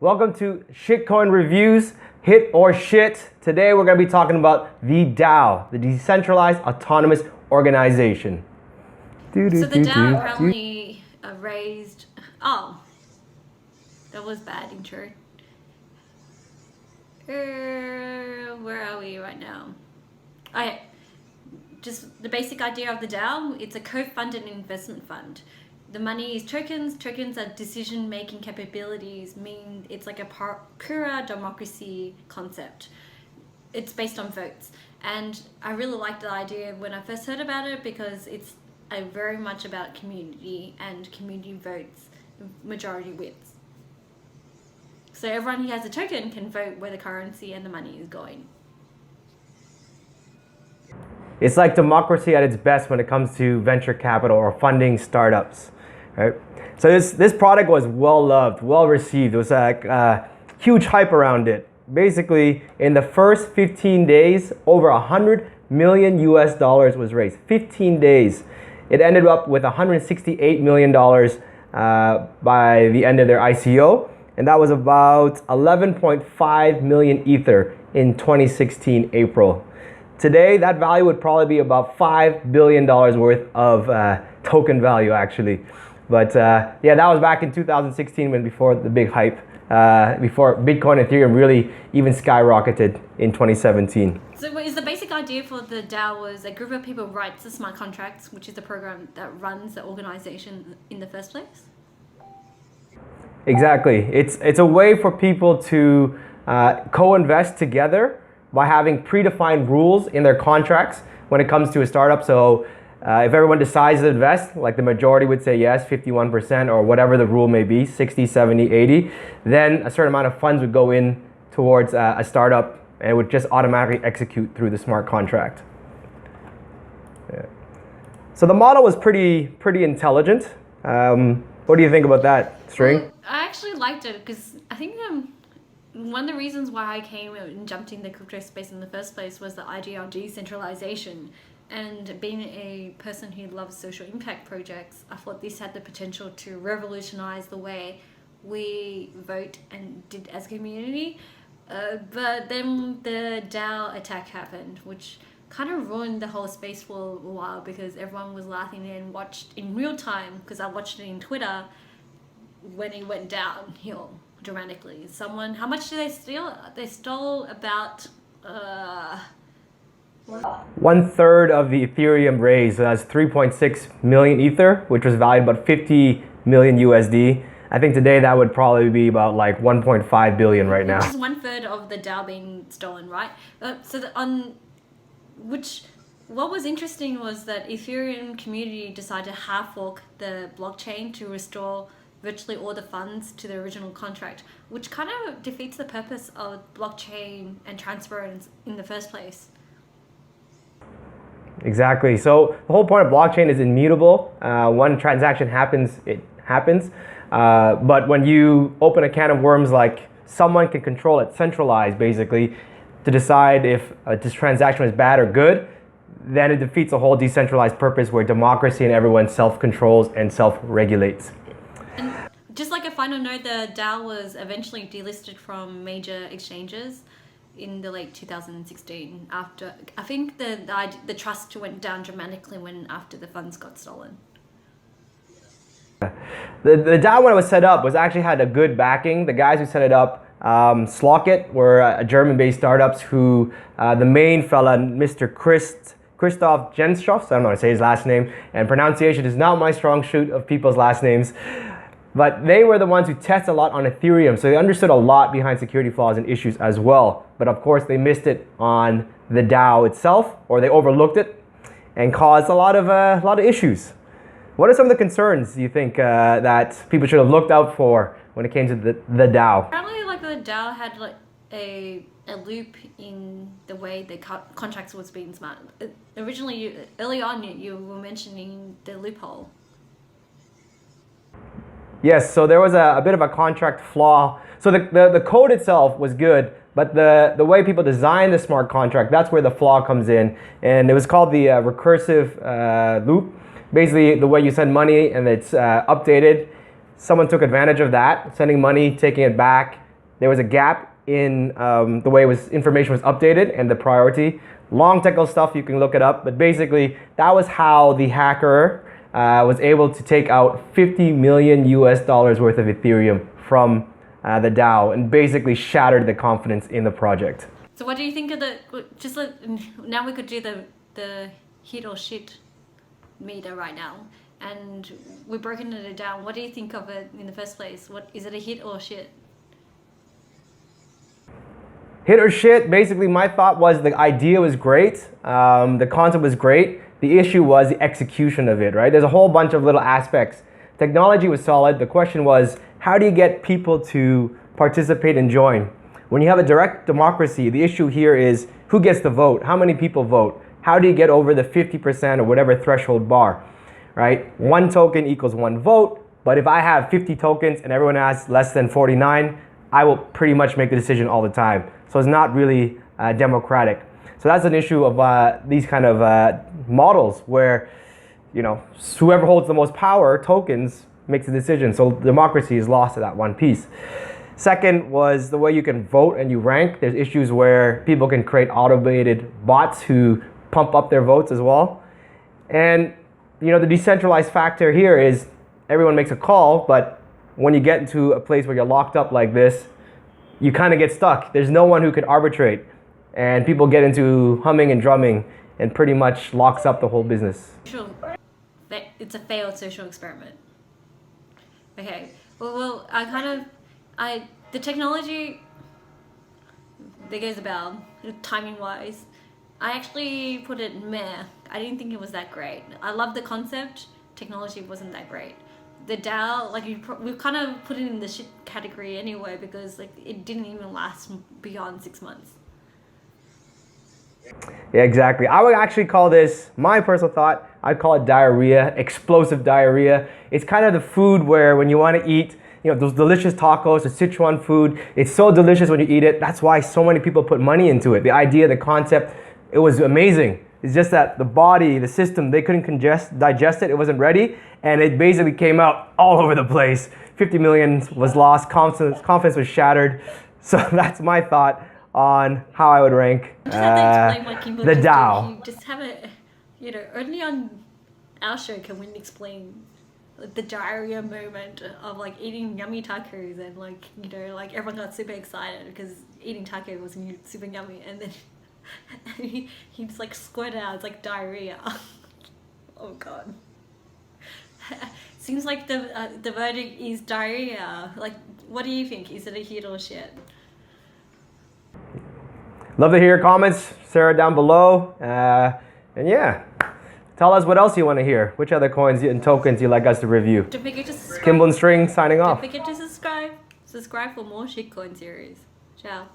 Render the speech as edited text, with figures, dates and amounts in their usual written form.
Welcome to Shitcoin Reviews, Hit or Shit. Today we're going to be talking about the DAO, the Decentralized Autonomous Organization. So the DAO apparently raised... Oh, that was bad intro. Where are we right now? Okay, just the basic idea of the DAO, it's a co-funded investment fund. The money is tokens. Tokens are decision-making capabilities, mean it's like a pure democracy concept. It's based on votes. And I really liked the idea when I first heard about it because it's very much about community and community votes, majority wins. So everyone who has a token can vote where the currency and the money is going. It's like democracy at its best when it comes to venture capital or funding startups, right? So this product was well loved, well received. There was a huge hype around it. Basically, in the first 15 days, over $100 million was raised. 15 days. It ended up with $168 million by the end of their ICO, and that was about 11.5 million Ether in 2016 April. Today, that value would probably be about $5 billion worth of token value, actually. But yeah, that was back in 2016 before the big hype, before Bitcoin and Ethereum really even skyrocketed in 2017. So is the basic idea for the DAO was a group of people writes the smart contracts, which is the program that runs the organization in the first place? Exactly. It's a way for people to co-invest together by having predefined rules in their contracts when it comes to a startup. So if everyone decides to invest, like the majority would say yes, 51% or whatever the rule may be, 60, 70, 80, then a certain amount of funds would go in towards a startup and it would just automatically execute through the smart contract. Yeah. So the model was pretty intelligent. What do you think about that, String? Well, I actually liked it because I think one of the reasons why I came and jumped in the crypto space in the first place was the idea of decentralization. And being a person who loves social impact projects, I thought this had the potential to revolutionize the way we vote and did as a community. But then the DAO attack happened, which kind of ruined the whole space for a while because everyone was laughing and watched in real time, because I watched it in Twitter when it went downhill dramatically. How much did they steal? They stole about... 1/3 of the Ethereum raise. That's 3.6 million Ether, which was valued about 50 million USD. I think today that would probably be about like 1.5 billion right now. Which is 1/3 of the DAO being stolen, right? What was interesting was that Ethereum community decided to half fork the blockchain to restore virtually all the funds to the original contract, which kind of defeats the purpose of blockchain and transparency in the first place. Exactly. So the whole point of blockchain is immutable. One transaction happens, it happens. But when you open a can of worms, like someone can control it, centralized basically, to decide if this transaction is bad or good, then it defeats the whole decentralized purpose where democracy and everyone self-controls and self-regulates. And just like a final note, the DAO was eventually delisted from major exchanges in the late 2016 after, I think the trust went down dramatically after the funds got stolen. The DAO, when it was set up, actually had a good backing. The guys who set it up, Slockit, were a German-based startups who, the main fella, Mr. Christoph Jenschoff, so I don't know how to say his last name, and pronunciation is not my strong suit of people's last names. But they were the ones who tested a lot on Ethereum, so they understood a lot behind security flaws and issues as well. But of course, they missed it on the DAO itself, or they overlooked it, and caused a lot of issues. What are some of the concerns you think that people should have looked out for when it came to the DAO? Apparently, like the DAO had like a loop in the way the contracts was being smart. Originally, early on, you were mentioning the loophole. Yes, so there was a bit of a contract flaw. So the code itself was good, but the way people designed the smart contract, that's where the flaw comes in. And it was called the recursive loop. Basically, the way you send money and it's updated, someone took advantage of that, sending money, taking it back, there was a gap in the way information was updated and the priority. Long technical stuff, you can look it up, but basically that was how the hacker was able to take out 50 million US dollars worth of Ethereum from the DAO and basically shattered the confidence in the project. So what do you think of now we could do the hit or shit meter right now, and we've broken it down. What do you think of it in the first place? What is it, a hit or shit? Hit or shit, basically my thought was the idea was great, the concept was great, the issue was the execution of it, right? There's a whole bunch of little aspects. Technology was solid, the question was, how do you get people to participate and join? When you have a direct democracy, the issue here is who gets the vote, how many people vote, how do you get over the 50% or whatever threshold bar, right? One token equals one vote, but if I have 50 tokens and everyone has less than 49, I will pretty much make the decision all the time. So it's not really democratic. So that's an issue of these kind of models where, you know, whoever holds the most power, tokens, makes the decision. So democracy is lost to that one piece. Second was the way you can vote and you rank. There's issues where people can create automated bots who pump up their votes as well. And, you know, the decentralized factor here is everyone makes a call, but when you get into a place where you're locked up like this, you kind of get stuck. There's no one who can arbitrate, and people get into humming and drumming and pretty much locks up the whole business. It's a failed social experiment. Okay, well, the technology, there goes a bell, timing wise. I actually put it meh. I didn't think it was that great. I love the concept, technology wasn't that great. The DAO, like we've kind of put it in the shit category anyway, because like it didn't even last beyond 6 months. Yeah, exactly. I would actually call this, my personal thought, I'd call it diarrhea, explosive diarrhea. It's kind of the food where when you want to eat, you know, those delicious tacos, the Sichuan food, it's so delicious when you eat it. That's why so many people put money into it. The idea, the concept, it was amazing. It's just that the body, the system, they couldn't digest it. It wasn't ready. And it basically came out all over the place. 50 million was lost, confidence was shattered. So that's my thought on how I would rank the DAO. Just have a, you know, only on our show can we explain the diarrhea moment of like eating yummy tacos, and like, you know, like everyone got super excited because eating tacos was super yummy, and then he just like squirted out, it's like diarrhea. Oh god. Seems like the verdict is diarrhea. Like, what do you think? Is it a hit or shit? Love to hear your comments, Sarah, down below. And yeah, tell us what else you want to hear. Which other coins and tokens you'd like us to review. Don't forget to subscribe. Kimball and String signing off. Don't forget to subscribe. Subscribe for more shitcoin series. Ciao.